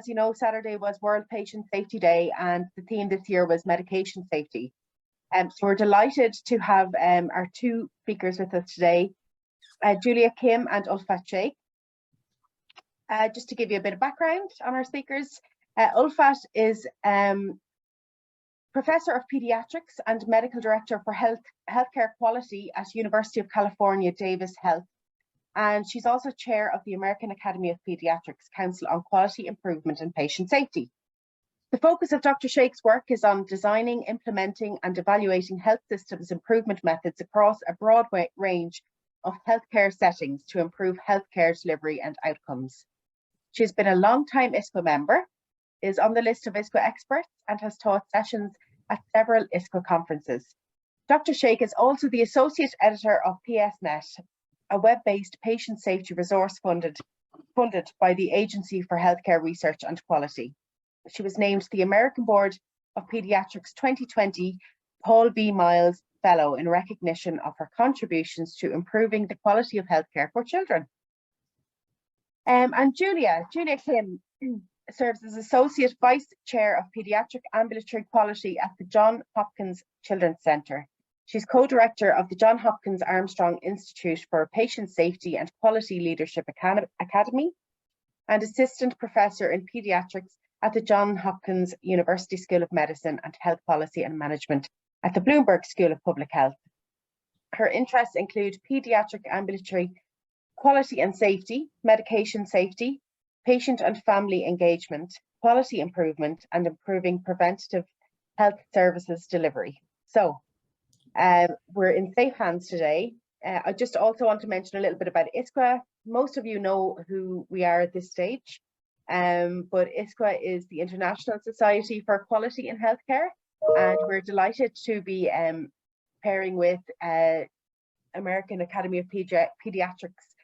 as you know, Saturday was World Patient Safety Day, and the theme this year was medication safety. So we're delighted to have our two speakers with us today, Julia Kim and Ulfat Sheikh. Just to give you a bit of background on our speakers, Ulfat is Professor of Pediatrics and Medical Director for Healthcare Quality at University of California, Davis Health. And she's also chair of the American Academy of Pediatrics Council on Quality Improvement and Patient Safety. The focus of Dr. Sheikh's work is on designing, implementing and evaluating health systems improvement methods across a broad range of healthcare settings to improve healthcare delivery and outcomes. She's been a long-time ISQua member, is on the list of ISQua experts, and has taught sessions at several ISQua conferences. Dr. Sheikh is also the associate editor of PSNet, a web-based patient safety resource funded by the Agency for Healthcare Research and Quality. She was named the American Board of Pediatrics 2020 Paul B. Miles Fellow in recognition of her contributions to improving the quality of healthcare for children. And Julia Kim serves as Associate Vice Chair of Pediatric Ambulatory Quality at the Johns Hopkins Children's Center. She's co-director of the Johns Hopkins Armstrong Institute for Patient Safety and Quality Leadership Academy and assistant professor in pediatrics at the Johns Hopkins University School of Medicine and Health Policy and Management at the Bloomberg School of Public Health. Her interests include pediatric ambulatory quality and safety, medication safety, patient and family engagement, quality improvement, and improving preventative health services delivery. So we're in safe hands today. I just also want to mention a little bit about ISQua. Most of you know who we are at this stage, but ISQua is the International Society for Quality in Healthcare, and we're delighted to be pairing with American Academy of Pediatrics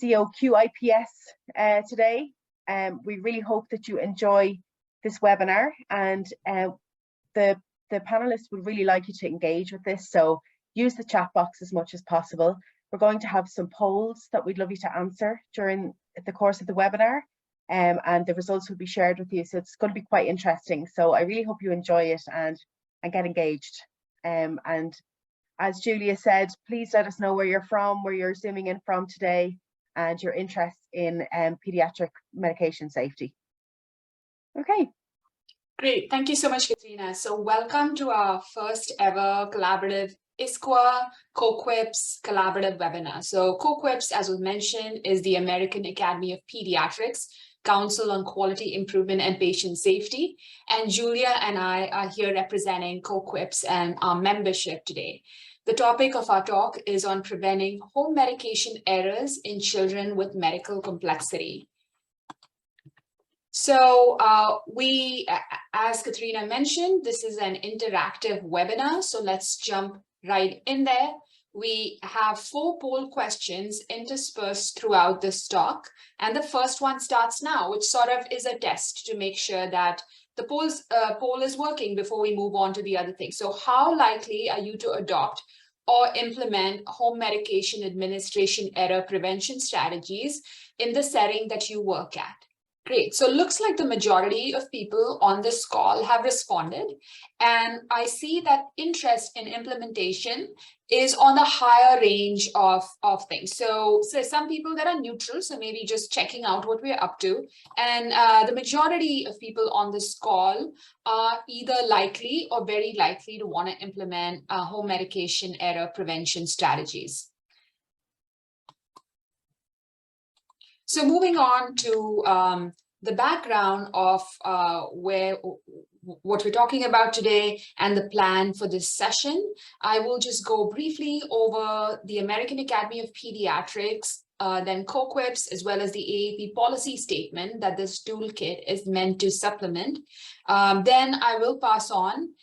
COQIPS today. We really hope that you enjoy this webinar, and the panelists would really like you to engage with this, so use the chat box as much as possible. We're going to have some polls that we'd love you to answer during the course of the webinar, and the results will be shared with you, so it's going to be quite interesting. So I really hope you enjoy it and get engaged. And as Julia said, please let us know where you're from, where you're zooming in from today, and your interest in pediatric medication safety. Okay. Great, thank you so much, Katrina. So welcome to our first ever collaborative ISQua CoQIPS collaborative webinar. So CoQIPS, as was mentioned, is the American Academy of Pediatrics Council on Quality Improvement and Patient Safety. And Julia and I are here representing CoQIPS and our membership today. The topic of our talk is on preventing home medication errors in children with medical complexity. So as Katrina mentioned, this is an interactive webinar. So let's jump right in there. We have 4 poll questions interspersed throughout this talk. And the first one starts now, which sort of is a test to make sure that the poll is working before we move on to the other things. So how likely are you to adopt or implement home medication administration error prevention strategies in the setting that you work at? Great. So it looks like the majority of people on this call have responded. And I see that interest in implementation is on the higher range of things. So some people that are neutral, so maybe just checking out what we're up to. And the majority of people on this call are either likely or very likely to want to implement home medication error prevention strategies. So moving on to the background of what we're talking about today and the plan for this session, I will just go briefly over the American Academy of Pediatrics, then CoQIPS, as well as the AAP policy statement that this toolkit is meant to supplement. Then I will pass on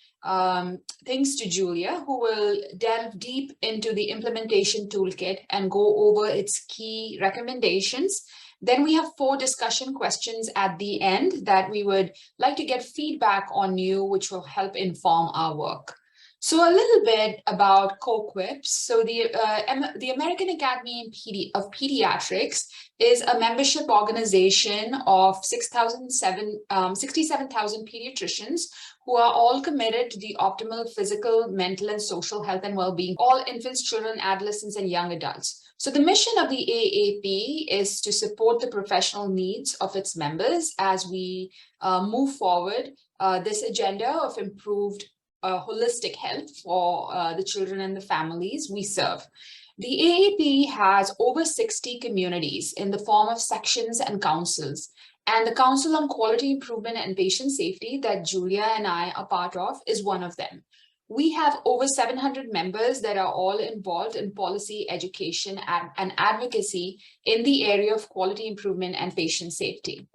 things to Julia, who will delve deep into the implementation toolkit and go over its key recommendations. Then we have 4 discussion questions at the end that we would like to get feedback on you, which will help inform our work. So a little bit about COQUIPS. So the American Academy of Pediatrics is a membership organization of 67,000 pediatricians who are all committed to the optimal physical, mental, and social health and well-being of all infants, children, adolescents, and young adults. So the mission of the AAP is to support the professional needs of its members as we move forward this agenda of improved holistic health for the children and the families we serve. The AAP has over 60 communities in the form of sections and councils. And the Council on Quality Improvement and Patient Safety that Julia and I are part of is one of them. We have over 700 members that are all involved in policy, education, and advocacy in the area of quality improvement and patient safety.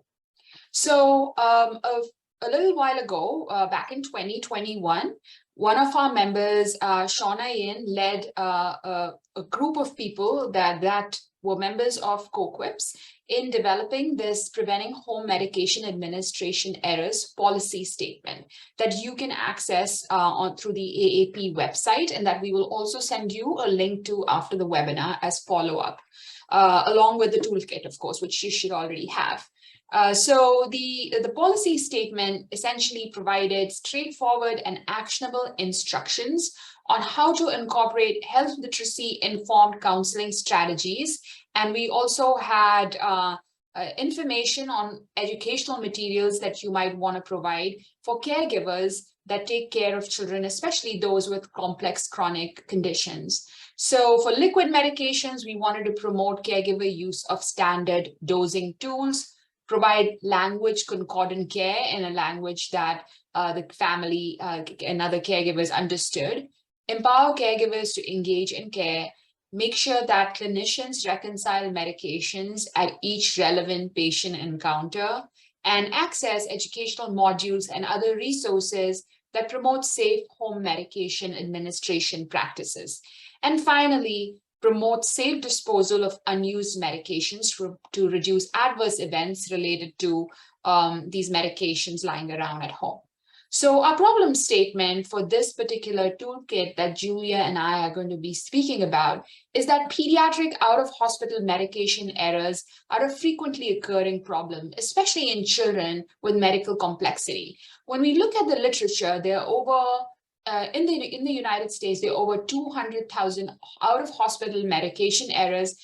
So a little while ago, back in 2021, one of our members, Shauna Yin, led a group of people that were members of COQUIPS in developing this Preventing Home Medication Administration Errors policy statement that you can access through the AAP website, and that we will also send you a link to after the webinar as follow-up, along with the toolkit, of course, which you should already have. So the policy statement essentially provided straightforward and actionable instructions on how to incorporate health literacy informed counseling strategies. And we also had information on educational materials that you might want to provide for caregivers that take care of children, especially those with complex chronic conditions. So for liquid medications, we wanted to promote caregiver use of standard dosing tools, provide language concordant care in a language that the family and other caregivers understood, empower caregivers to engage in care, make sure that clinicians reconcile medications at each relevant patient encounter, and access educational modules and other resources that promote safe home medication administration practices. And finally, promote safe disposal of unused medications to reduce adverse events related to these medications lying around at home. So our problem statement for this particular toolkit that Julia and I are going to be speaking about is that pediatric out-of-hospital medication errors are a frequently occurring problem, especially in children with medical complexity. When we look at the literature, there are over in the United States, there are over 200,000 out-of-hospital medication errors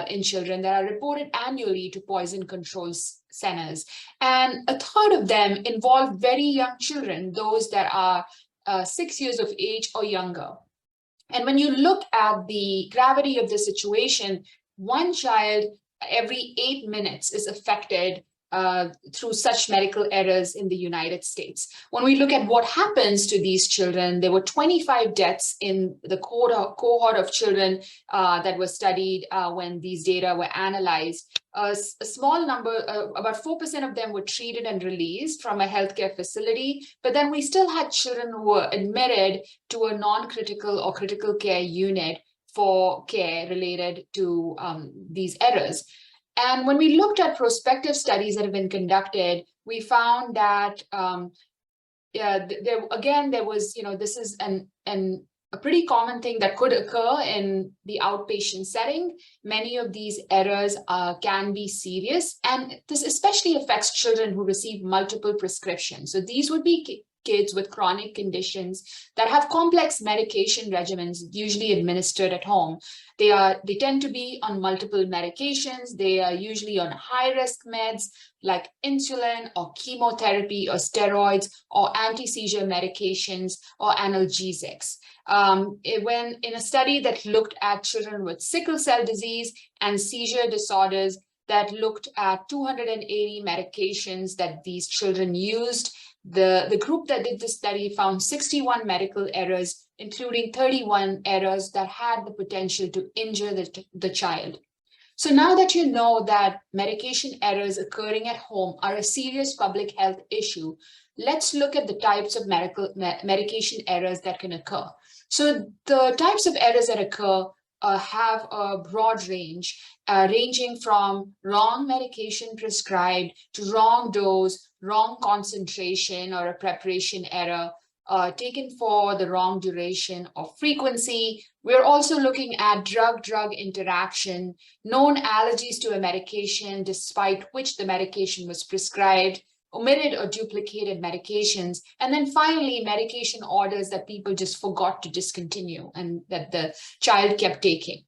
in children that are reported annually to poison control centers. And a third of them involve very young children, those that are 6 years of age or younger. And when you look at the gravity of the situation, one child every 8 minutes is affected through such medical errors in the United States. When we look at what happens to these children, there were 25 deaths in the cohort of children that were studied when these data were analyzed. A small number, about 4% of them were treated and released from a healthcare facility, but then we still had children who were admitted to a non-critical or critical care unit for care related to these errors. And when we looked at prospective studies that have been conducted, we found that there was, this is a pretty common thing that could occur in the outpatient setting. Many of these errors can be serious, and this especially affects children who receive multiple prescriptions. So these would be kids with chronic conditions that have complex medication regimens usually administered at home. They tend to be on multiple medications. They are usually on high-risk meds like insulin or chemotherapy or steroids or anti-seizure medications or analgesics. When in a study that looked at children with sickle cell disease and seizure disorders that looked at 280 medications that these children used, the group that did the study found 61 medical errors, including 31 errors that had the potential to injure the child. So now that you know that medication errors occurring at home are a serious public health issue, let's look at the types of medication errors that can occur. So the types of errors that occur have a broad range, ranging from wrong medication prescribed to wrong dose, wrong concentration or a preparation error, taken for the wrong duration or frequency. We're also looking at drug-drug interaction, known allergies to a medication despite which the medication was prescribed, omitted or duplicated medications, and then finally medication orders that people just forgot to discontinue and that the child kept taking.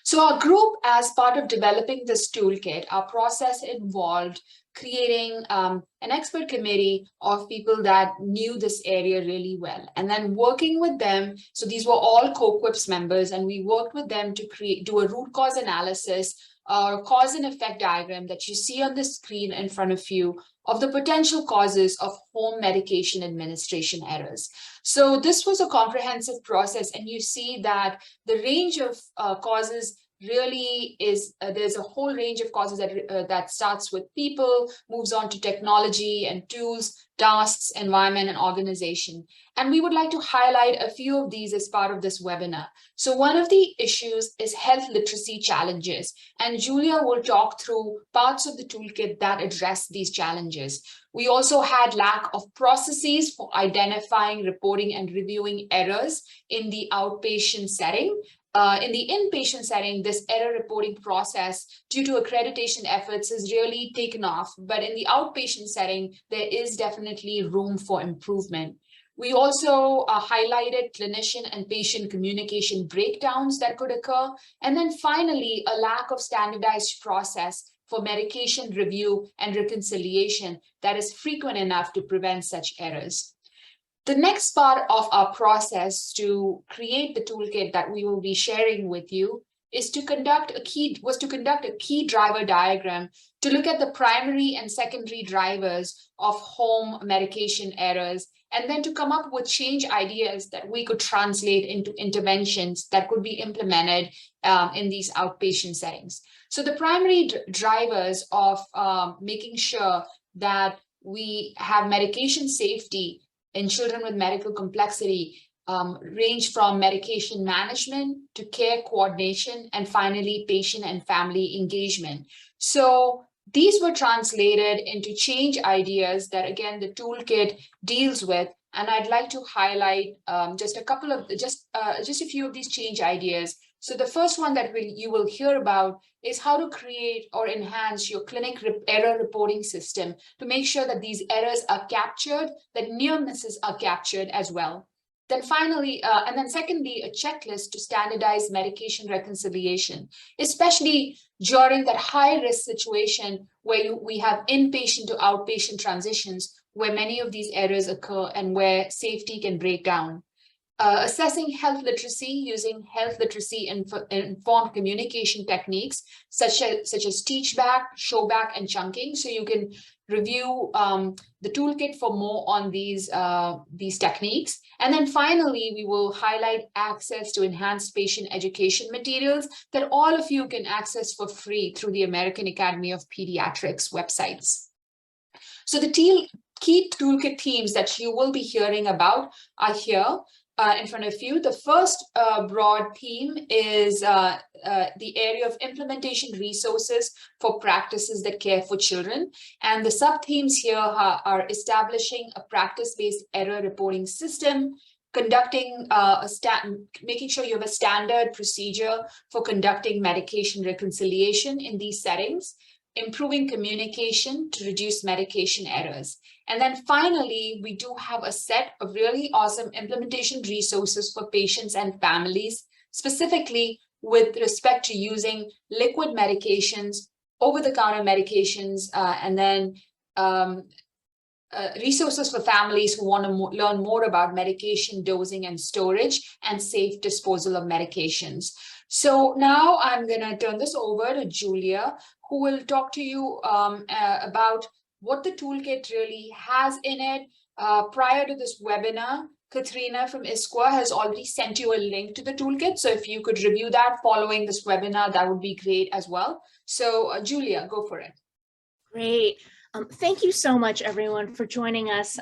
So our group, as part of developing this toolkit, our process involved creating an expert committee of people that knew this area really well, and then working with them. So these were all COQUIPS members, and we worked with them to do a root cause analysis or cause and effect diagram that you see on the screen in front of you of the potential causes of home medication administration errors. So this was a comprehensive process, and you see that the range of causes really is, there's a whole range of causes that starts with people, moves on to technology and tools, tasks, environment, and organization. And we would like to highlight a few of these as part of this webinar. So one of the issues is health literacy challenges, and Julia will talk through parts of the toolkit that address these challenges. We also had lack of processes for identifying, reporting, and reviewing errors in the outpatient setting. In the inpatient setting, this error reporting process, due to accreditation efforts, has really taken off. But in the outpatient setting, there is definitely room for improvement. We also highlighted clinician and patient communication breakdowns that could occur. And then finally, a lack of standardized process for medication review and reconciliation that is frequent enough to prevent such errors. The next part of our process to create the toolkit that we will be sharing with you is to conduct a key driver diagram to look at the primary and secondary drivers of home medication errors, and then to come up with change ideas that we could translate into interventions that could be implemented in these outpatient settings. So the primary drivers of making sure that we have medication safety in children with medical complexity range from medication management to care coordination, and finally, patient and family engagement. So these were translated into change ideas that, again, the toolkit deals with. And I'd like to highlight just a few of these change ideas. So the first one that you will hear about is how to create or enhance your clinic error reporting system to make sure that these errors are captured, that near misses are captured as well. Then finally, and then secondly, a checklist to standardize medication reconciliation, especially during that high-risk situation where we have inpatient to outpatient transitions, where many of these errors occur and where safety can break down. Assessing health literacy using health literacy informed communication techniques such as teach back, show back, and chunking. So you can review the toolkit for more on these techniques. And then finally, we will highlight access to enhanced patient education materials that all of you can access for free through the American Academy of Pediatrics websites. So the key toolkit themes that you will be hearing about are here. In front of you. The first broad theme is the area of implementation resources for practices that care for children. And the sub-themes here are establishing a practice-based error reporting system, conducting making sure you have a standard procedure for conducting medication reconciliation in these settings, improving communication to reduce medication errors. And then finally, we do have a set of really awesome implementation resources for patients and families, specifically with respect to using liquid medications, over-the-counter medications, and then resources for families who want to learn more about medication dosing and storage and safe disposal of medications. So now I'm going to turn this over to Julia, who will talk to you about what the toolkit really has in it. Prior to this webinar, Katrina from ISQua has already sent you a link to the toolkit. So if you could review that following this webinar, that would be great as well. So Julia, go for it. Great. Thank you so much, everyone, for joining us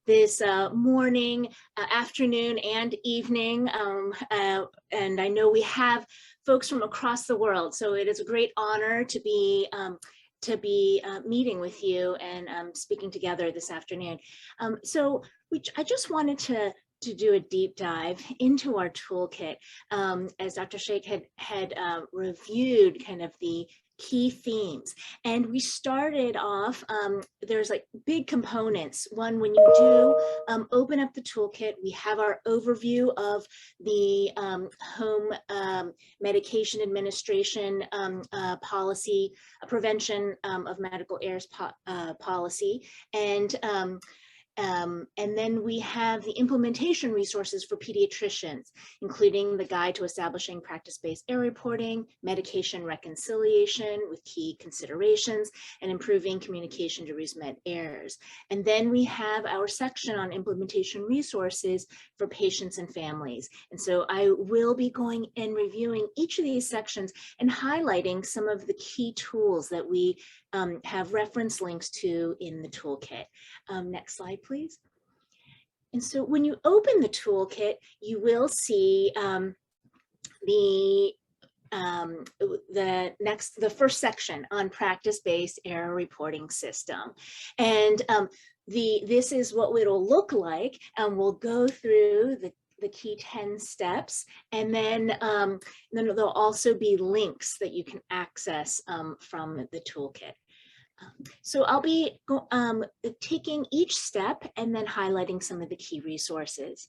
this morning, afternoon, and evening. And I know we have folks from across the world, so it is a great honor to be meeting with you and speaking together this afternoon. So I just wanted to do a deep dive into our toolkit, as Dr. Sheikh had reviewed kind of the key themes. And we started off, there's like big components. One, when you do open up the toolkit, we have our overview of the home medication administration policy, prevention of medical errors policy, and then we have the implementation resources for pediatricians, including the guide to establishing practice-based error reporting, medication reconciliation with key considerations, and improving communication to reduce med errors. And then we have our section on implementation resources for patients and families. And so I will be going and reviewing each of these sections and highlighting some of the key tools that we have reference links to in the toolkit. Next slide, please. And so when you open the toolkit, you will see the first section on practice-based error reporting system. And this is what it'll look like, and we'll go through the key 10 steps, and then there'll also be links that you can access from the toolkit. So I'll be taking each step and then highlighting some of the key resources.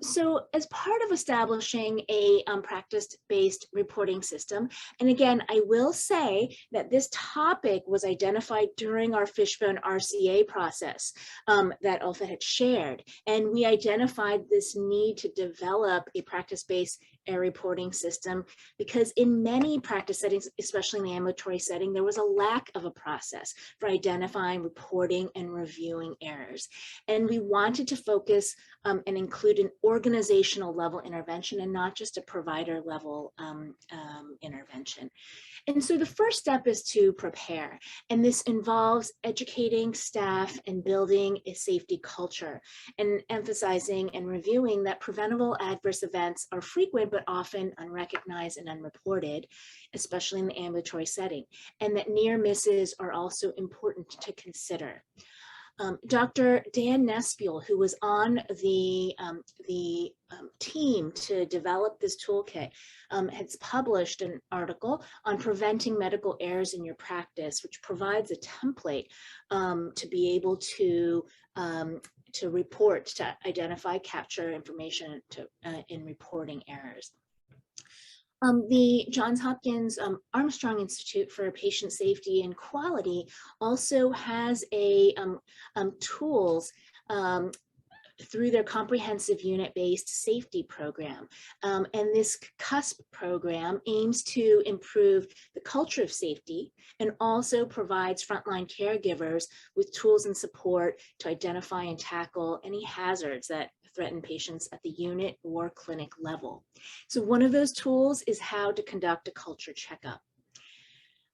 So as part of establishing a practice-based reporting system, and again, I will say that this topic was identified during our Fishbone RCA process that Alpha had shared, and we identified this need to develop a practice-based error reporting system because in many practice settings, especially in the ambulatory setting, there was a lack of a process for identifying, reporting, and reviewing errors. And we wanted to focus and include an organizational level intervention and not just a provider level intervention. And so the first step is to prepare. And this involves educating staff and building a safety culture and emphasizing and reviewing that preventable adverse events are frequent but often unrecognized and unreported, especially in the ambulatory setting, and that near misses are also important to consider. Dr. Dan Nespiel, who was on the team to develop this toolkit, has published an article on preventing medical errors in your practice, which provides a template to be able to report, to identify, capture information in reporting errors. The Johns Hopkins Armstrong Institute for Patient Safety and Quality also has a tools through their comprehensive unit-based safety program. And this CUSP program aims to improve the culture of safety and also provides frontline caregivers with tools and support to identify and tackle any hazards that threaten patients at the unit or clinic level. So one of those tools is how to conduct a culture checkup.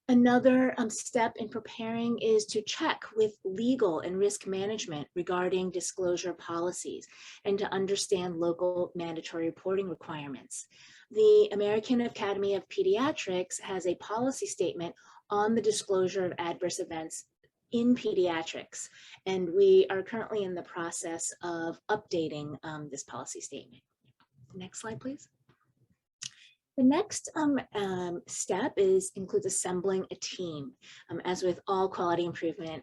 Another step in preparing is to check with legal and risk management regarding disclosure policies and to understand local mandatory reporting requirements. The American Academy of Pediatrics has a policy statement on the disclosure of adverse events in pediatrics, and we are currently in the process of updating this policy statement. Next slide, please. The next step includes assembling a team, as with all quality improvement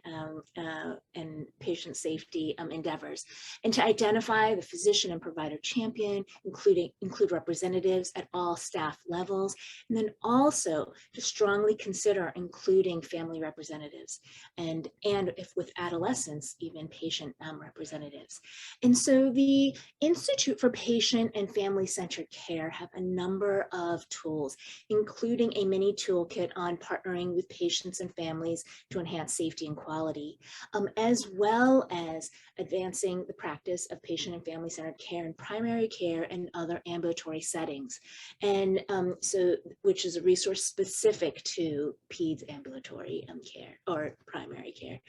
and patient safety endeavors, and to identify the physician and provider champion, include representatives at all staff levels, and then also to strongly consider including family representatives, and if with adolescents, even patient representatives. And so the Institute for Patient and Family-Centered Care have a number of tools, including a mini toolkit on partnering with patients and families to enhance safety and quality, as well as advancing the practice of patient and family-centered care in primary care and other ambulatory settings, and which is a resource specific to PEDS ambulatory care or primary care.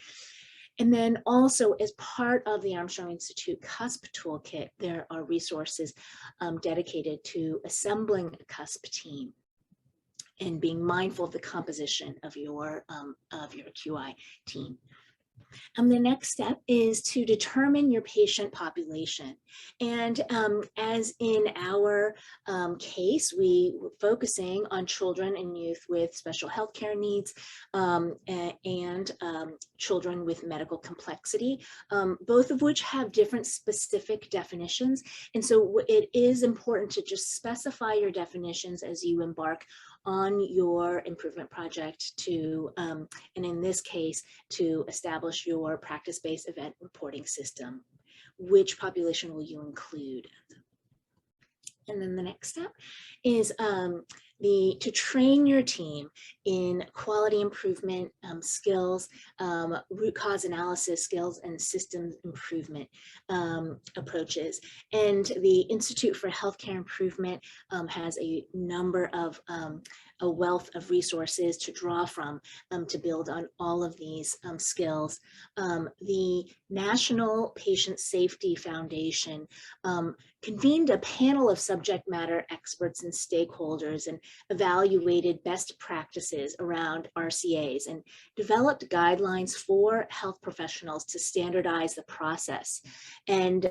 And then also, as part of the Armstrong Institute CUSP toolkit, there are resources dedicated to assembling a CUSP team and being mindful of the composition of your QI team. The next step is to determine your patient population. And as in our case, we were focusing on children and youth with special healthcare needs and children with medical complexity, both of which have different specific definitions. And so it is important to just specify your definitions as you embark on your improvement project to, and in this case, to establish your practice-based event reporting system. Which population will you include? And then the next step is to train your team in quality improvement skills, root cause analysis skills, and systems improvement approaches. And the Institute for Healthcare Improvement has a number of a wealth of resources to draw from to build on all of these skills. The National Patient Safety Foundation convened a panel of subject matter experts and stakeholders and evaluated best practices around RCAs and developed guidelines for health professionals to standardize the process. And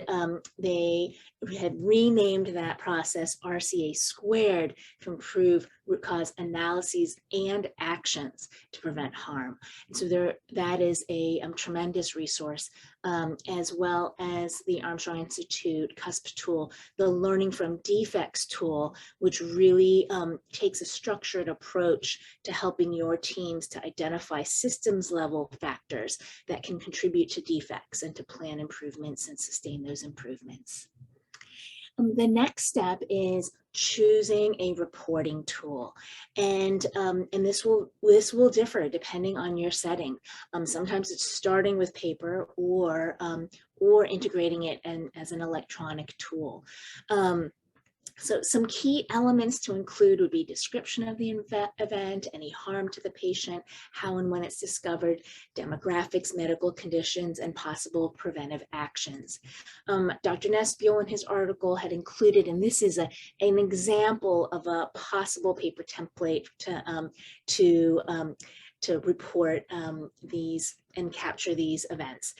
they had renamed that process RCA squared to improve root cause analyses and actions to prevent harm. And so that is a tremendous resource, as well as the Armstrong Institute CUSP tool, the Learning from Defects tool, which really takes a structured approach to helping your teams to identify systems level factors that can contribute to defects and to plan improvements and sustain those improvements. The next step is choosing a reporting tool, and this will differ depending on your setting. Sometimes it's starting with paper or integrating it as an electronic tool. So some key elements to include would be description of the event, any harm to the patient, how and when it's discovered, demographics, medical conditions, and possible preventive actions. Dr. Nespio in his article had included, and this is an example of a possible paper template to report these and capture these events.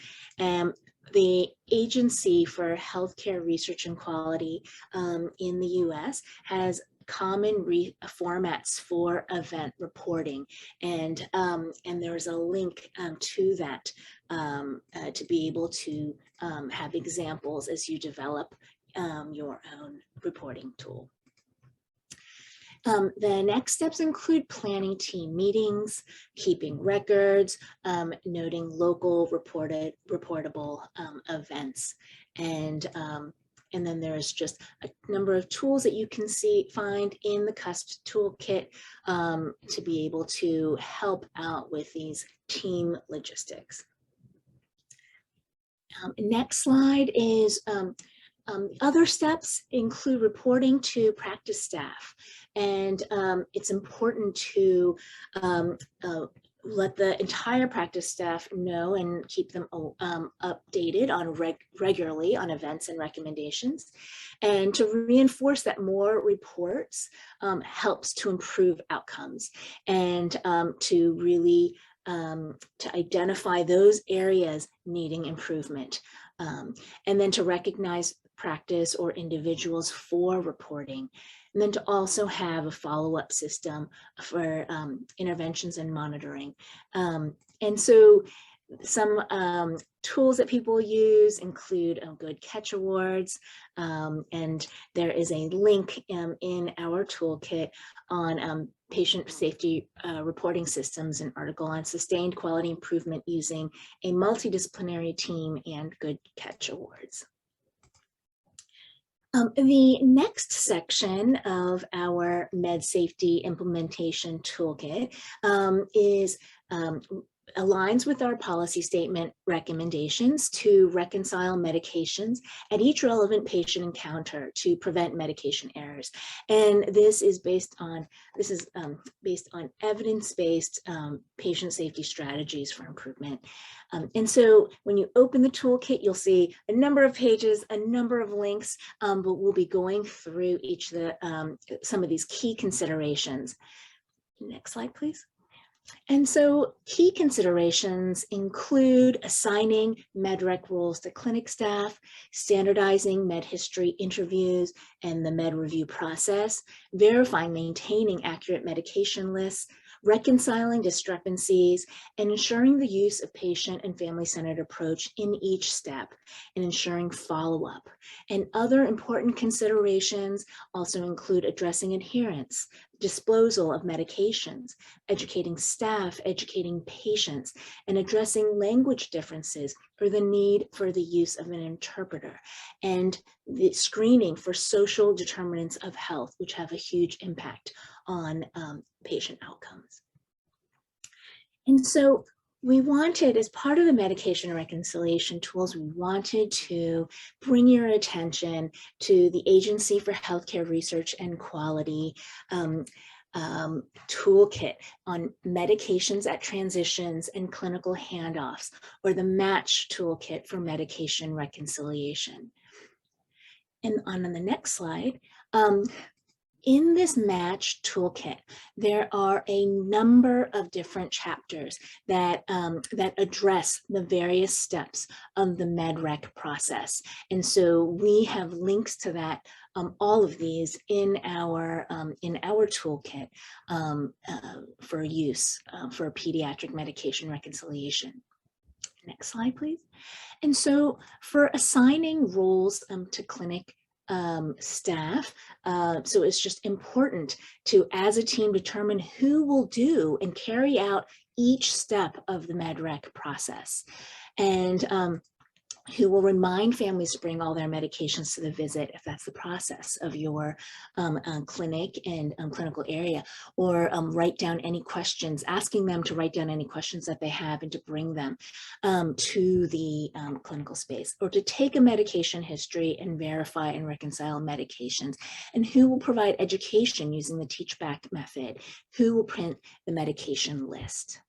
The Agency for Healthcare Research and Quality in the US has common formats for event reporting, and there's a link to that to be able to have examples as you develop your own reporting tool. The next steps include planning team meetings, keeping records, noting local reportable events, and then there's just a number of tools that you can find in the CUSP toolkit to be able to help out with these team logistics. Next slide is other steps include reporting to practice staff, and it's important to let the entire practice staff know and keep them updated on regularly on events and recommendations, and to reinforce that more reports helps to improve outcomes, and to really to identify those areas needing improvement, and then to recognize practice or individuals for reporting, and then to also have a follow-up system for interventions and monitoring. And so some tools that people use include Good Catch Awards, and there is a link in our toolkit on patient safety reporting systems, an article on sustained quality improvement using a multidisciplinary team and Good Catch Awards. The next section of our med safety implementation toolkit aligns with our policy statement recommendations to reconcile medications at each relevant patient encounter to prevent medication errors. And this is based on evidence-based patient safety strategies for improvement. And so when you open the toolkit, you'll see a number of pages, a number of links, but we'll be going through each of the some of these key considerations. Next slide, please. And so key considerations include assigning MedRec roles to clinic staff, standardizing med history interviews and the med review process, verifying, maintaining accurate medication lists, reconciling discrepancies, and ensuring the use of patient and family-centered approach in each step, and ensuring follow-up. And other important considerations also include addressing adherence, disposal of medications, educating staff, educating patients, and addressing language differences or the need for the use of an interpreter, and the screening for social determinants of health, which have a huge impact on patient outcomes. And so we wanted, as part of the medication reconciliation tools, we wanted to bring your attention to the Agency for Healthcare Research and Quality toolkit on medications at transitions and clinical handoffs, or the MATCH toolkit for medication reconciliation. And on the next slide, in this MATCH toolkit, there are a number of different chapters that, that address the various steps of the MedRec process. And so we have links to that, all of these in our toolkit for use for pediatric medication reconciliation. Next slide, please. And so for assigning roles to clinic staff. So it's just important to, as a team, determine who will do and carry out each step of the MedRec process, and who will remind families to bring all their medications to the visit if that's the process of your clinic and clinical area, or write down any questions, asking them to write down any questions that they have and to bring them to the clinical space, or to take a medication history and verify and reconcile medications, and who will provide education using the teach back method, who will print the medication list.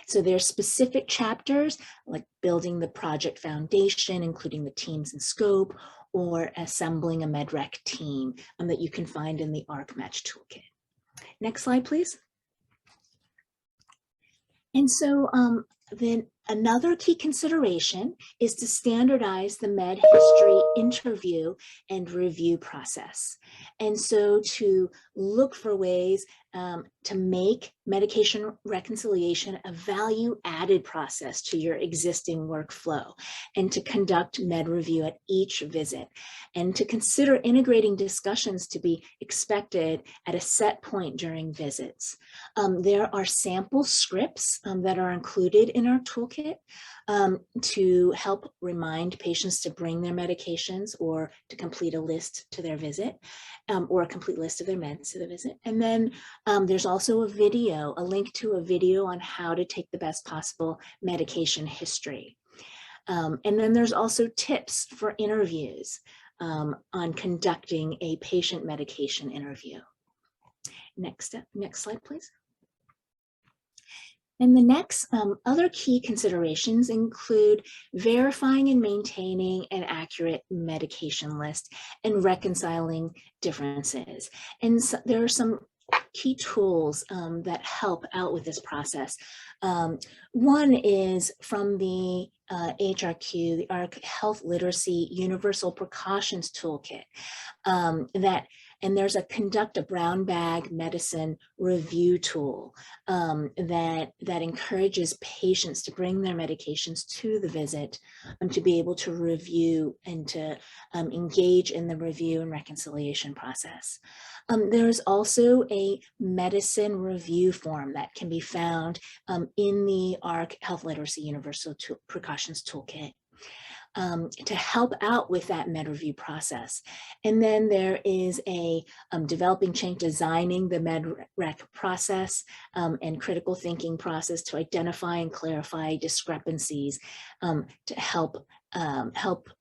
So there's specific chapters like building the project foundation, including the teams and scope, or assembling a MedRec team that you can find in the ARC-MATCH toolkit. Next slide, please. And so then another key consideration is to standardize the med history interview and review process. And so to look for ways to make medication reconciliation a value-added process to your existing workflow, and to conduct med review at each visit, and to consider integrating discussions to be expected at a set point during visits. There are sample scripts that are included in our toolkit to help remind patients to bring their medications or to complete a list to their visit, or a complete list of their meds to the visit. And then there's also a video, a link to a video on how to take the best possible medication history. And then there's also tips for interviews on conducting a patient medication interview. Next slide, please. And the next other key considerations include verifying and maintaining an accurate medication list and reconciling differences. And so there are some key tools that help out with this process. One is from the HRQ, the ARC Health Literacy Universal Precautions Toolkit, and there's a conduct a brown bag medicine review tool that encourages patients to bring their medications to the visit to be able to review and to engage in the review and reconciliation process. There's also a medicine review form that can be found in the ARC Health Literacy Universal Precautions Toolkit to help out with that med review process. And then there is a developing change, designing the MedRec process and critical thinking process to identify and clarify discrepancies to help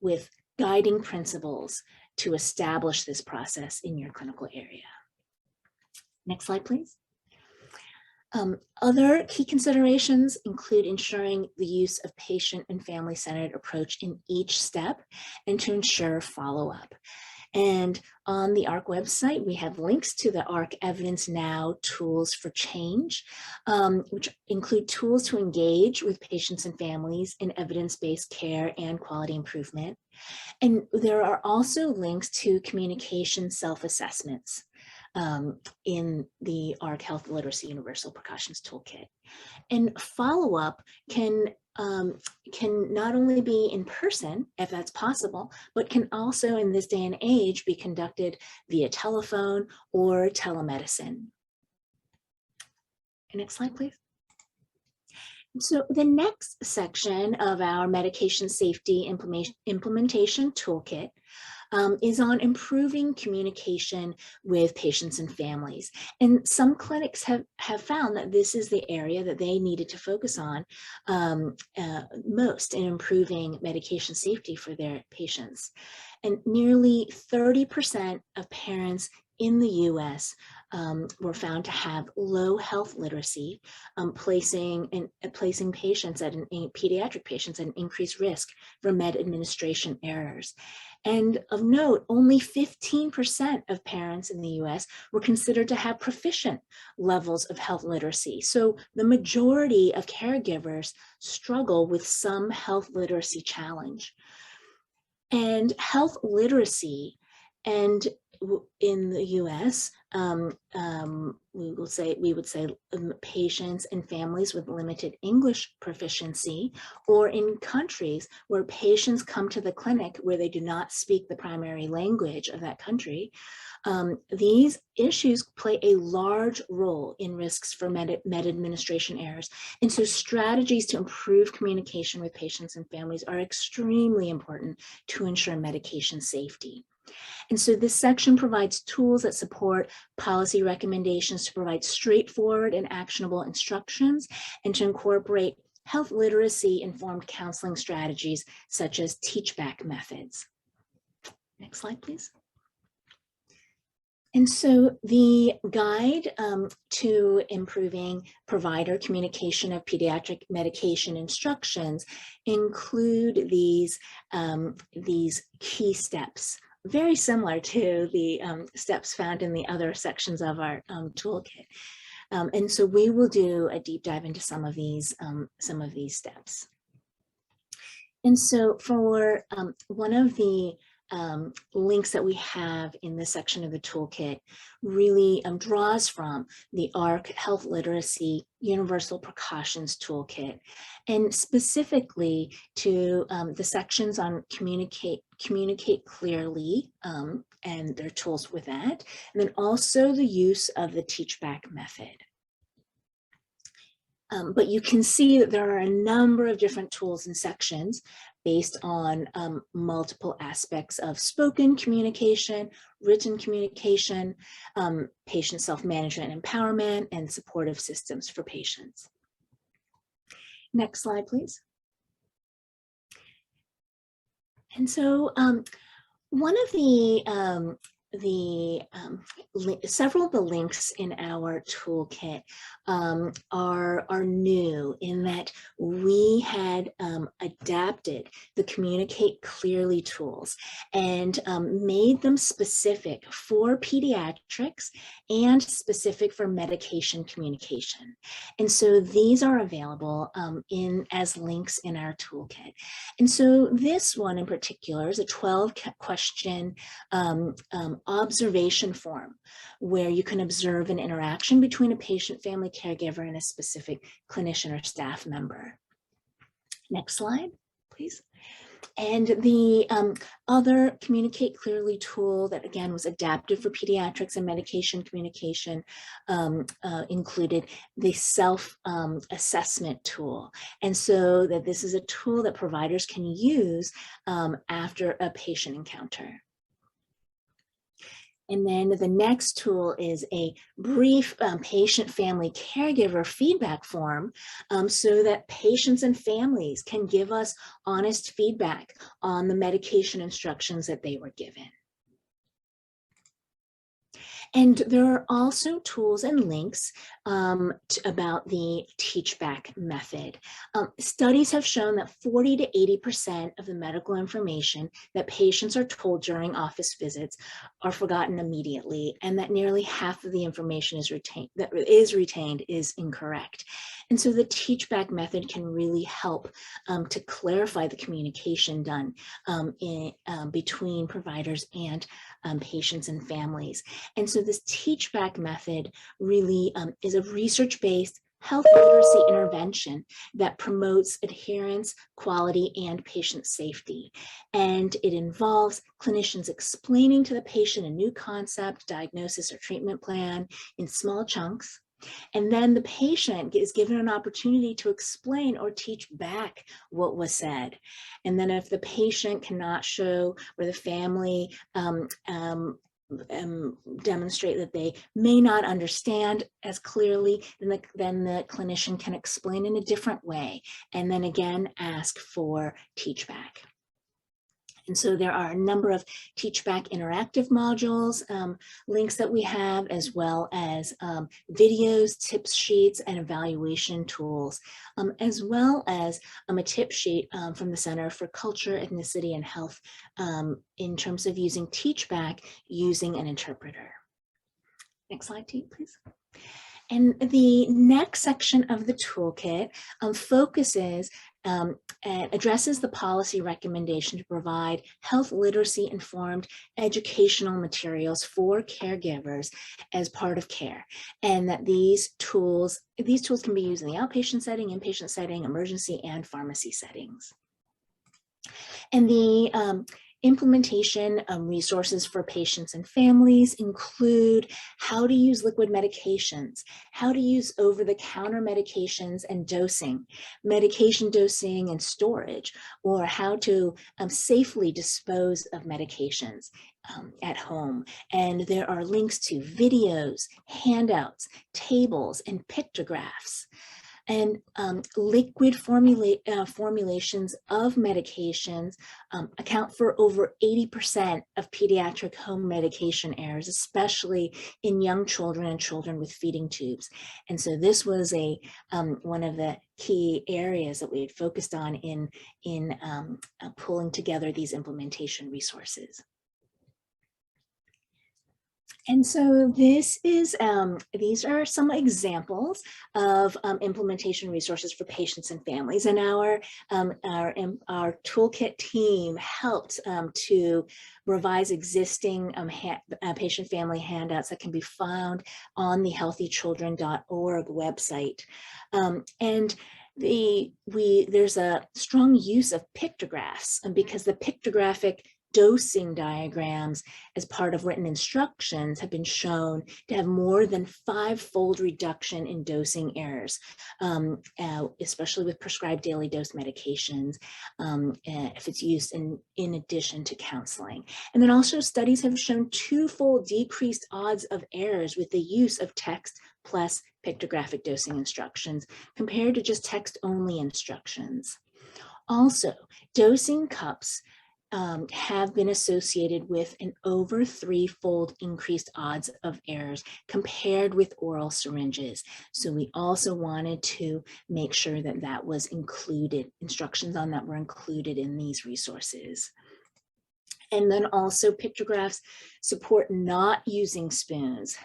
with guiding principles to establish this process in your clinical area. Next slide, please. Other key considerations include ensuring the use of patient and family-centered approach in each step and to ensure follow-up. And on the ARC website, we have links to the ARC Evidence Now Tools for Change, which include tools to engage with patients and families in evidence-based care and quality improvement. And there are also links to communication self-assessments in the ARC Health Literacy Universal Precautions Toolkit. And follow-up can not only be in person, if that's possible, but can also in this day and age be conducted via telephone or telemedicine. Next slide, please. So the next section of our medication safety implementation toolkit is on improving communication with patients and families. And some clinics have found that this is the area that they needed to focus on most in improving medication safety for their patients. And nearly 30% of parents in the US were found to have low health literacy, placing patients pediatric patients at an increased risk for med administration errors. And of note, only 15% of parents in the US were considered to have proficient levels of health literacy. So the majority of caregivers struggle with some health literacy challenge. And health literacy, and in the US, we would say patients and families with limited English proficiency, or in countries where patients come to the clinic where they do not speak the primary language of that country, these issues play a large role in risks for med administration errors. And so strategies to improve communication with patients and families are extremely important to ensure medication safety. And so this section provides tools that support policy recommendations to provide straightforward and actionable instructions and to incorporate health literacy informed counseling strategies such as teach-back methods. Next slide, please. And so the guide to improving provider communication of pediatric medication instructions include these key steps, very similar to the steps found in the other sections of our toolkit. And so we will do a deep dive into some of these steps. And so for one of the links that we have in this section of the toolkit really draws from the ARC Health Literacy Universal Precautions Toolkit, and specifically to the sections on communicate clearly and their tools with that, and then also the use of the teach-back method. But you can see that there are a number of different tools and sections based on multiple aspects of spoken communication, written communication, patient self-management and empowerment, and supportive systems for patients. Next slide, please. And so one of several of the links in our toolkit are new in that we had adapted the Communicate Clearly tools and made them specific for pediatrics and specific for medication communication. And so these are available as links in our toolkit. And so this one in particular is a 12-question observation form where you can observe an interaction between a patient, family, caregiver, and a specific clinician or staff member. Next slide, please. And the other Communicate Clearly tool that again was adapted for pediatrics and medication communication included the self-assessment tool. And so that this is a tool that providers can use after a patient encounter. And then the next tool is a brief patient, family, caregiver feedback form so that patients and families can give us honest feedback on the medication instructions that they were given. And there are also tools and links about the teach back method. Studies have shown that 40 to 80% of the medical information that patients are told during office visits are forgotten immediately, and that nearly half of the information that is retained is incorrect. And so the teach back method can really help to clarify the communication done between providers and patients and families. And so this teach back method really is a research-based health literacy intervention that promotes adherence, quality, and patient safety. And it involves clinicians explaining to the patient a new concept, diagnosis, or treatment plan in small chunks. And then the patient is given an opportunity to explain or teach back what was said. And then if the patient cannot show or the family demonstrate that they may not understand as clearly, then the clinician can explain in a different way, and then again ask for teach back. And so there are a number of teach back interactive modules, links that we have, as well as videos, tips sheets, and evaluation tools, as well as a tip sheet from the Center for Culture, Ethnicity, and Health in terms of using teach back using an interpreter. Next slide, please. And the next section of the toolkit focuses and addresses the policy recommendation to provide health literacy informed educational materials for caregivers as part of care, and that these tools can be used in the outpatient setting, inpatient setting, emergency, and pharmacy settings. And the implementation resources for patients and families include how to use liquid medications, how to use over-the-counter medications and dosing, medication dosing and storage, or how to safely dispose of medications at home. And there are links to videos, handouts, tables, and pictographs. And liquid formulations of medications account for over 80% of pediatric home medication errors, especially in young children and children with feeding tubes. And so this was one of the key areas that we had focused on in pulling together these implementation resources. And so this is, these are some examples of implementation resources for patients and families. And our toolkit team helped to revise existing patient family handouts that can be found on the healthychildren.org website. And there's a strong use of pictographs because the pictographic dosing diagrams as part of written instructions have been shown to have more than 5-fold reduction in dosing errors, especially with prescribed daily dose medications, if it's used in addition to counseling. And then also studies have shown 2-fold decreased odds of errors with the use of text plus pictographic dosing instructions compared to just text-only instructions. Also, dosing cups have been associated with an over 3-fold increased odds of errors compared with oral syringes. So we also wanted to make sure that that was included, instructions on that were included in these resources. And then also pictographs support not using spoons.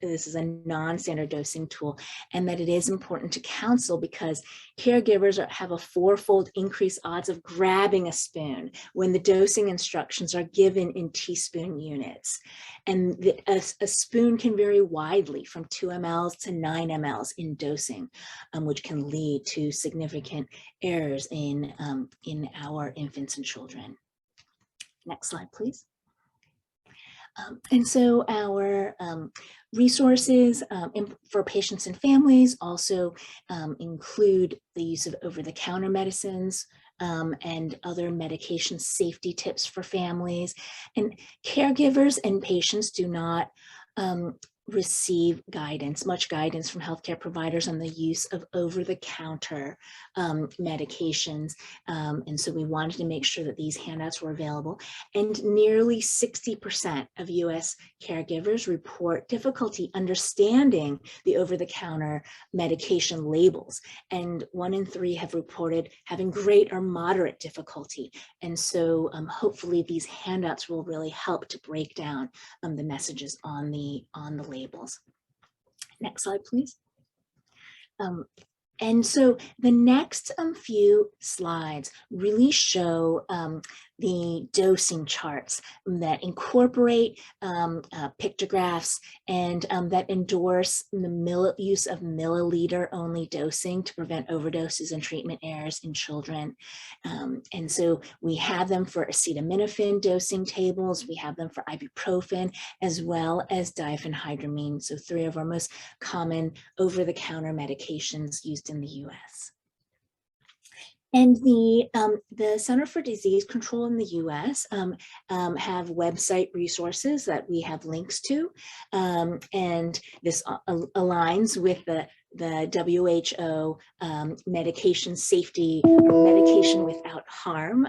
This is a non-standard dosing tool, and that it is important to counsel because caregivers have a 4-fold increased odds of grabbing a spoon when the dosing instructions are given in teaspoon units. And a spoon can vary widely from 2 mLs to 9 mLs in dosing, which can lead to significant errors in our infants and children. Next slide, please. And so our resources for patients and families also include the use of over-the-counter medicines and other medication safety tips for families. And caregivers and patients do not receive guidance, much guidance from healthcare providers on the use of over-the-counter medications. And so we wanted to make sure that these handouts were available. And nearly 60% of US caregivers report difficulty understanding the over-the-counter medication labels. And 1 in 3 have reported having great or moderate difficulty. And so hopefully these handouts will really help to break down the messages on the labels. Next slide, please. And so the next few slides really show the dosing charts that incorporate pictographs and that endorse the use of milliliter only dosing to prevent overdoses and treatment errors in children. And so we have them for acetaminophen dosing tables, we have them for ibuprofen, as well as diphenhydramine. So 3 of our most common over-the-counter medications used in the US. And the Center for Disease Control in the US have website resources that we have links to. And this aligns with the WHO medication safety, medication without harm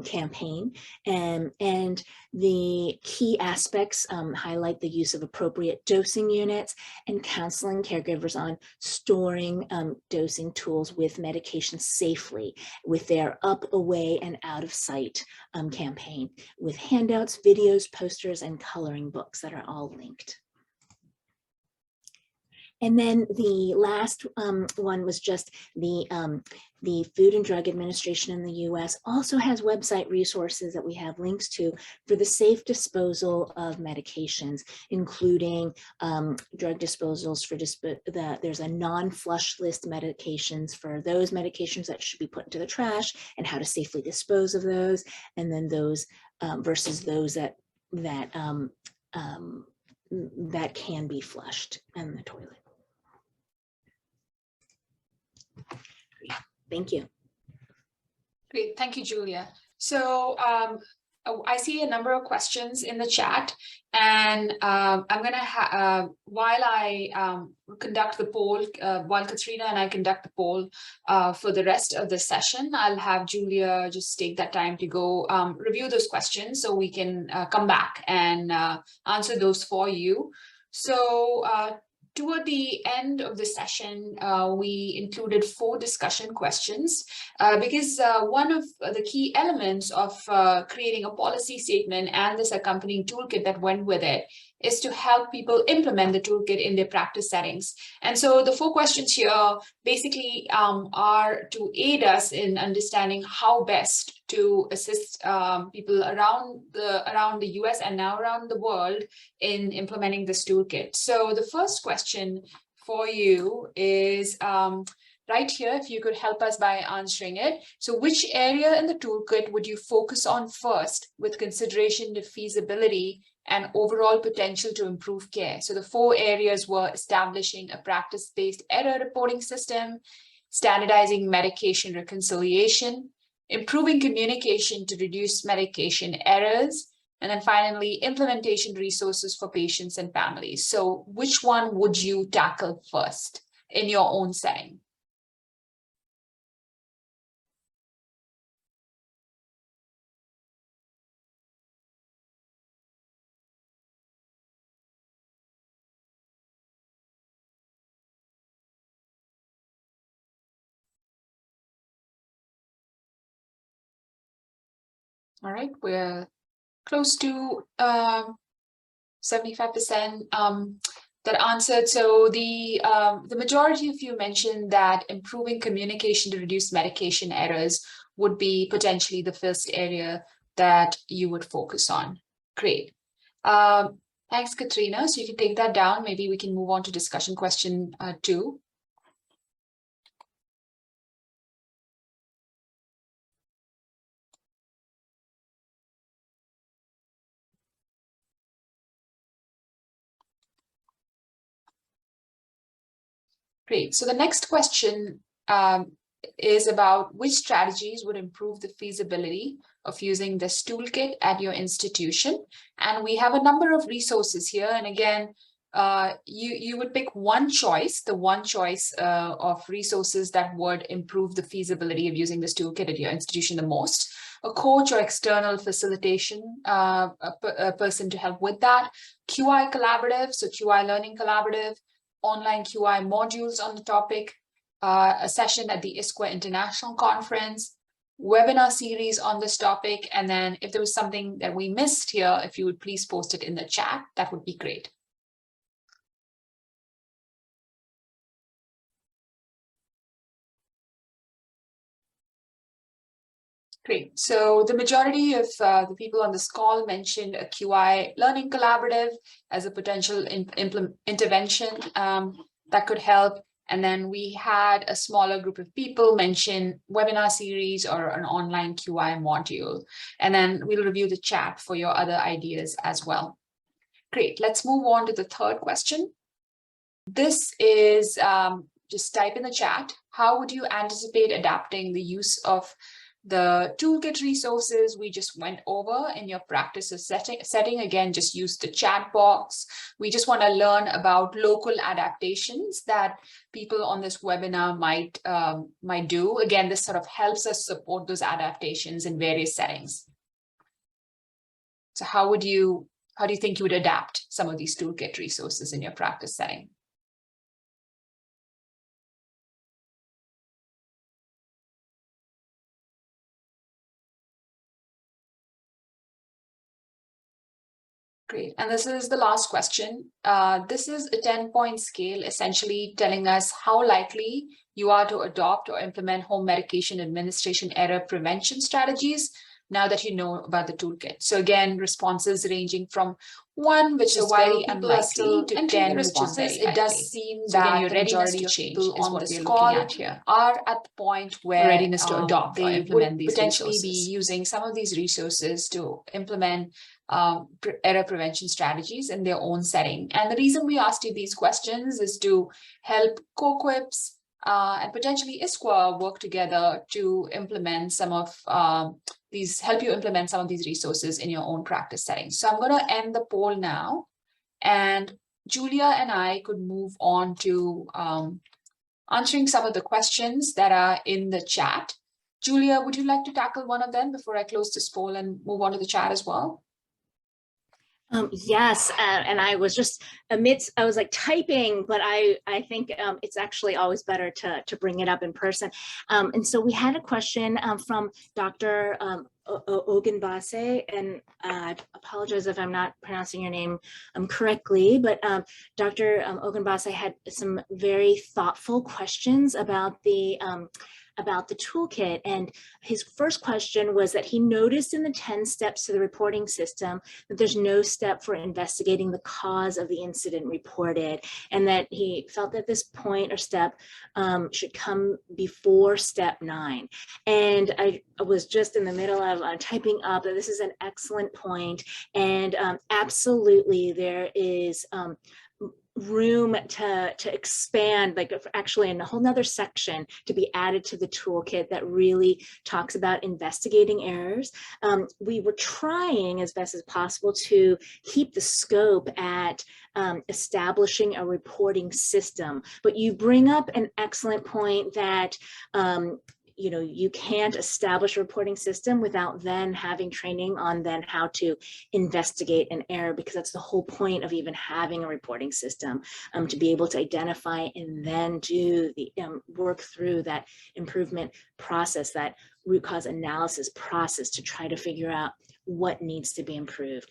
campaign. And the key aspects highlight the use of appropriate dosing units and counseling caregivers on storing dosing tools with medication safely with their up, away, and out of sight campaign with handouts, videos, posters, and coloring books that are all linked. And then the last one was just the Food and Drug Administration in the US also has website resources that we have links to for the safe disposal of medications, including drug disposals for there's a non-flush list medications for those medications that should be put into the trash and how to safely dispose of those, and then those versus those that can be flushed in the toilet. Thank you. Great, thank you, Julia. So I see a number of questions in the chat, and I'm gonna while I conduct the poll, while Katrina and I conduct the poll for the rest of the session, I'll have Julia just take that time to go review those questions so we can come back and answer those for you. So toward the end of the session, we included 4 discussion questions because one of the key elements of creating a policy statement and this accompanying toolkit that went with it is to help people implement the toolkit in their practice settings. And so the 4 questions here basically are to aid us in understanding how best to assist people around the US and now around the world in implementing this toolkit. So the first question for you is right here, if you could help us by answering it. So which area in the toolkit would you focus on first with consideration to feasibility and overall potential to improve care? So the 4 areas were establishing a practice-based error reporting system, standardizing medication reconciliation, improving communication to reduce medication errors, and then finally, implementation resources for patients and families. So which one would you tackle first in your own setting? All right, we're close to 75% that answered. So the majority of you mentioned that improving communication to reduce medication errors would be potentially the first area that you would focus on. Great. Thanks, Katrina. So you can take that down. Maybe we can move on to discussion question 2. Great. So the next question is about which strategies would improve the feasibility of using this toolkit at your institution. And we have a number of resources here. And again, you would pick one choice, the one choice of resources that would improve the feasibility of using this toolkit at your institution the most. A coach or external facilitation a person to help with that. QI collaborative, so QI learning collaborative, online QI modules on the topic, a session at the ISQua International Conference, webinar series on this topic, and then if there was something that we missed here, if you would please post it in the chat, that would be great. Great. So the majority of the people on this call mentioned a QI learning collaborative as a potential intervention that could help. And then we had a smaller group of people mention webinar series or an online QI module. And then we'll review the chat for your other ideas as well. Great. Let's move on to the third question. This is just type in the chat. How would you anticipate adapting the use of the toolkit resources we just went over in your practice setting? Again, just use the chat box. We just want to learn about local adaptations that people on this webinar might do. Again, this sort of helps us support those adaptations in various settings. So how do you think you would adapt some of these toolkit resources in your practice setting? Great. And this is the last question. This is a 10-point scale, essentially telling us how likely you are to adopt or implement home medication administration error prevention strategies now that you know about the toolkit. So again, responses ranging from 1, which is very unlikely, to 10 responses. It does seem that the majority of people on this call are at the point where readiness to adopt or implement these potentially be using some of these resources to implement error prevention strategies in their own setting. And the reason we asked you these questions is to help CoQuips and potentially ISQua work together to implement some of help you implement some of these resources in your own practice settings. So I'm going to end the poll now, and Julia and I could move on to answering some of the questions that are in the chat. Julia, would you like to tackle one of them before I close this poll and move on to the chat as well? Yes, and I was just I was like typing, but I think it's actually always better to bring it up in person. And so we had a question from Dr. Ogunbase, and I apologize if I'm not pronouncing your name correctly, but Dr. Ogunbase had some very thoughtful questions about the toolkit. And his first question was that he noticed in the 10 steps to the reporting system that there's no step for investigating the cause of the incident reported, and that he felt that this point or step should come before step 9. And I was just in the middle of typing up that this is an excellent point, and absolutely there is room to expand, like actually in a whole nother section to be added to the toolkit that really talks about investigating errors. We were trying as best as possible to keep the scope at establishing a reporting system, but you bring up an excellent point that you can't establish a reporting system without then having training on then how to investigate an error, because that's the whole point of even having a reporting system, to be able to identify and then do the work through that improvement process, that root cause analysis process, to try to figure out what needs to be improved.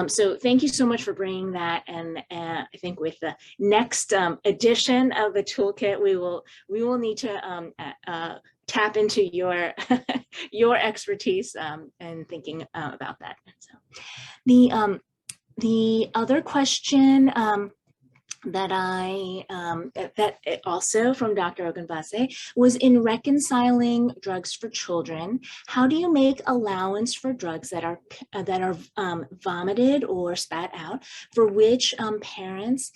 So thank you so much for bringing that. And I think with the next edition of the toolkit, we will need to tap into your your expertise and thinking about that. So the other question that also from Dr. Ogunbase was, in reconciling drugs for children, how do you make allowance for drugs that are vomited or spat out, for which parents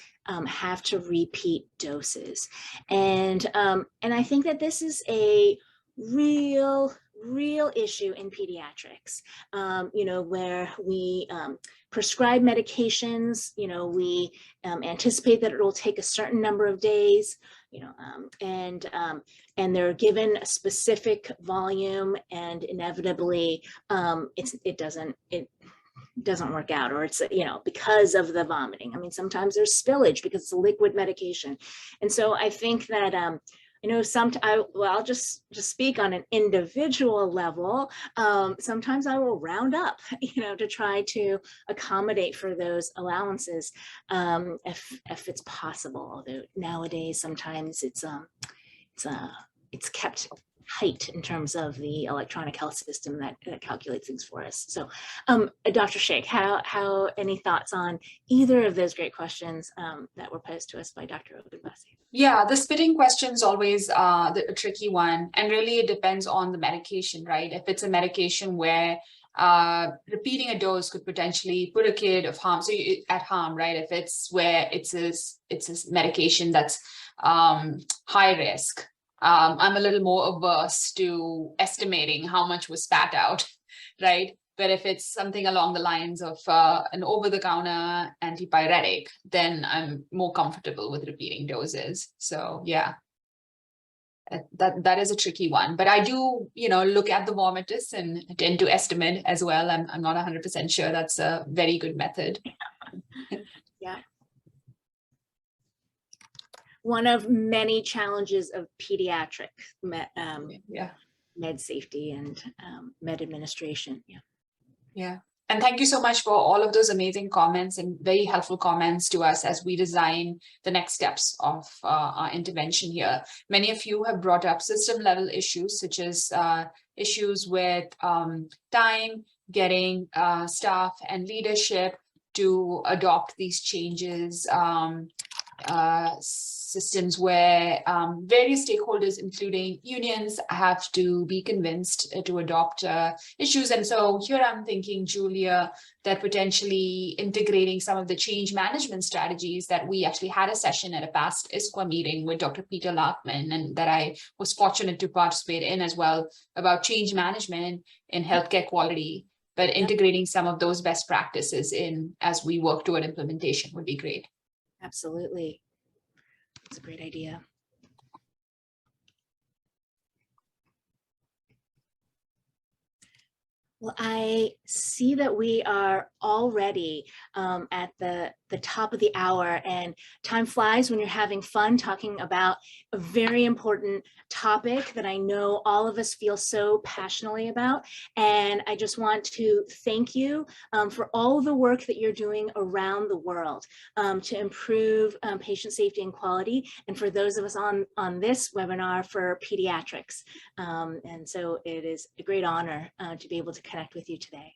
have to repeat doses? And I think that this is a real real issue in pediatrics, you know, where we prescribe medications, you know, we anticipate that it will take a certain number of days, you know, and they're given a specific volume, and inevitably it doesn't work out, or it's, you know, because of the vomiting. I mean, sometimes there's spillage because it's a liquid medication. And so I think that, you know, I'll just speak on an individual level. Sometimes I will round up, you know, to try to accommodate for those allowances, if it's possible. Although nowadays, sometimes it's kept tight in terms of the electronic health system that calculates things for us. So, Dr. Sheikh, how any thoughts on either of those great questions that were posed to us by Dr. Ogunbasi? Yeah, the spitting question is always a tricky one, and really it depends on the medication, right? If it's a medication where repeating a dose could potentially put a kid at harm, right? If it's where it's a medication that's high risk, I'm a little more averse to estimating how much was spat out, right? But if it's something along the lines of an over-the-counter antipyretic, then I'm more comfortable with repeating doses. So yeah, that is a tricky one. But I do, you know, look at the vomitus and tend to estimate as well. I'm not 100% sure that's a very good method. Yeah. One of many challenges of pediatric med safety and med administration. Yeah. Yeah. And thank you so much for all of those amazing comments and very helpful comments to us as we design the next steps of our intervention here. Many of you have brought up system level issues, such as issues with time, getting staff and leadership to adopt these changes, systems where various stakeholders, including unions, have to be convinced to adopt issues. And so here I'm thinking, Julia, that potentially integrating some of the change management strategies that we actually had a session at a past ISQua meeting with Dr. Peter Larkman, and that I was fortunate to participate in as well, about change management in healthcare quality, but integrating some of those best practices in as we work toward implementation would be great. Absolutely. It's a great idea. Well, I see that we are already at the top of the hour, and time flies when you're having fun talking about a very important topic that I know all of us feel so passionately about. And I just want to thank you for all the work that you're doing around the world to improve patient safety and quality, and for those of us on this webinar for pediatrics. And so it is a great honor to be able to connect with you today.